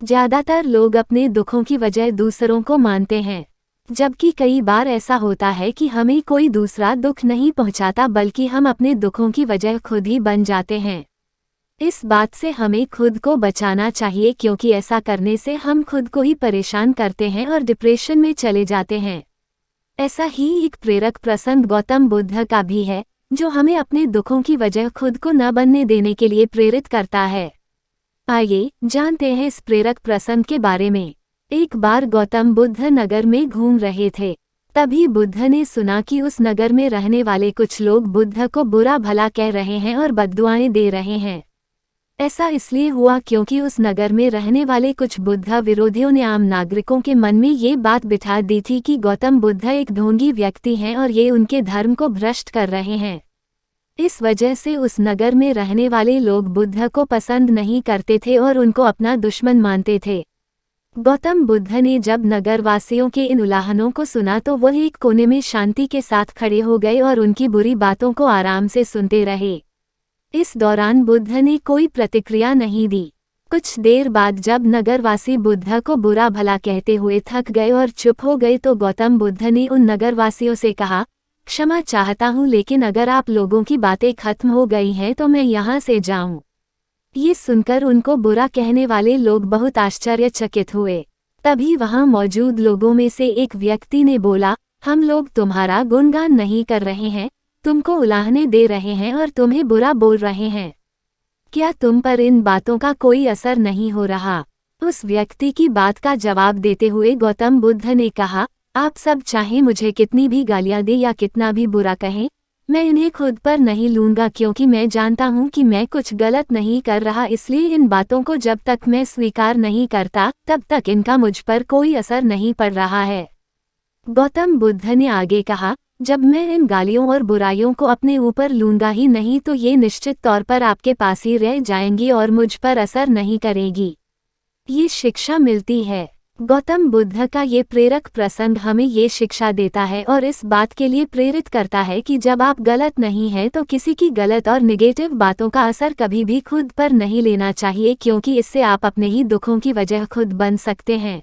ज्यादातर लोग अपने दुखों की वजह दूसरों को मानते हैं, जबकि कई बार ऐसा होता है कि हमें कोई दूसरा दुख नहीं पहुंचाता बल्कि हम अपने दुखों की वजह खुद ही बन जाते हैं। इस बात से हमें खुद को बचाना चाहिए क्योंकि ऐसा करने से हम खुद को ही परेशान करते हैं और डिप्रेशन में चले जाते हैं। ऐसा ही एक प्रेरक प्रसंग गौतम बुद्ध का भी है, जो हमें अपने दुखों की वजह खुद को न बनने देने के लिए प्रेरित करता है। आइए जानते हैं इस प्रेरक प्रसंग के बारे में। एक बार गौतम बुद्ध नगर में घूम रहे थे। तभी बुद्ध ने सुना कि उस नगर में रहने वाले कुछ लोग बुद्ध को बुरा भला कह रहे हैं और बद्दुआएं दे रहे हैं। ऐसा इसलिए हुआ क्योंकि उस नगर में रहने वाले कुछ बुद्ध विरोधियों ने आम नागरिकों के मन में ये बात बिठा दी थी कि गौतम बुद्ध एक ढोंगी व्यक्ति हैं और ये उनके धर्म को भ्रष्ट कर रहे हैं। इस वजह से उस नगर में रहने वाले लोग बुद्ध को पसंद नहीं करते थे और उनको अपना दुश्मन मानते थे। गौतम बुद्ध ने जब नगरवासियों के इन उलाहनों को सुना तो वह एक कोने में शांति के साथ खड़े हो गए और उनकी बुरी बातों को आराम से सुनते रहे। इस दौरान बुद्ध ने कोई प्रतिक्रिया नहीं दी। कुछ देर बाद जब नगरवासी बुद्ध को बुरा भला कहते हुए थक गए और चुप हो गए तो गौतम बुद्ध ने उन नगरवासियों से कहा, क्षमा चाहता हूँ लेकिन अगर आप लोगों की बातें खत्म हो गई हैं तो मैं यहाँ से जाऊँ। ये सुनकर उनको बुरा कहने वाले लोग बहुत आश्चर्यचकित हुए। तभी वहाँ मौजूद लोगों में से एक व्यक्ति ने बोला, हम लोग तुम्हारा गुणगान नहीं कर रहे हैं, तुमको उलाहने दे रहे हैं और तुम्हें बुरा बोल रहे हैं। क्या तुम पर इन बातों का कोई असर नहीं हो रहा? उस व्यक्ति की बात का जवाब देते हुए गौतम बुद्ध ने कहा, आप सब चाहे मुझे कितनी भी गालियां दे या कितना भी बुरा कहें, मैं इन्हें खुद पर नहीं लूंगा क्योंकि मैं जानता हूं कि मैं कुछ गलत नहीं कर रहा, इसलिए इन बातों को जब तक मैं स्वीकार नहीं करता तब तक इनका मुझ पर कोई असर नहीं पड़ रहा है। गौतम बुद्ध ने आगे कहा, जब मैं इन गालियों और बुराइयों को अपने ऊपर लूंगा ही नहीं तो ये निश्चित तौर पर आपके पास ही रह जाएंगी और मुझ पर असर नहीं करेगी। ये शिक्षा मिलती है। गौतम बुद्ध का ये प्रेरक प्रसंग हमें ये शिक्षा देता है और इस बात के लिए प्रेरित करता है कि जब आप गलत नहीं हैं तो किसी की गलत और निगेटिव बातों का असर कभी भी खुद पर नहीं लेना चाहिए क्योंकि इससे आप अपने ही दुखों की वजह खुद बन सकते हैं।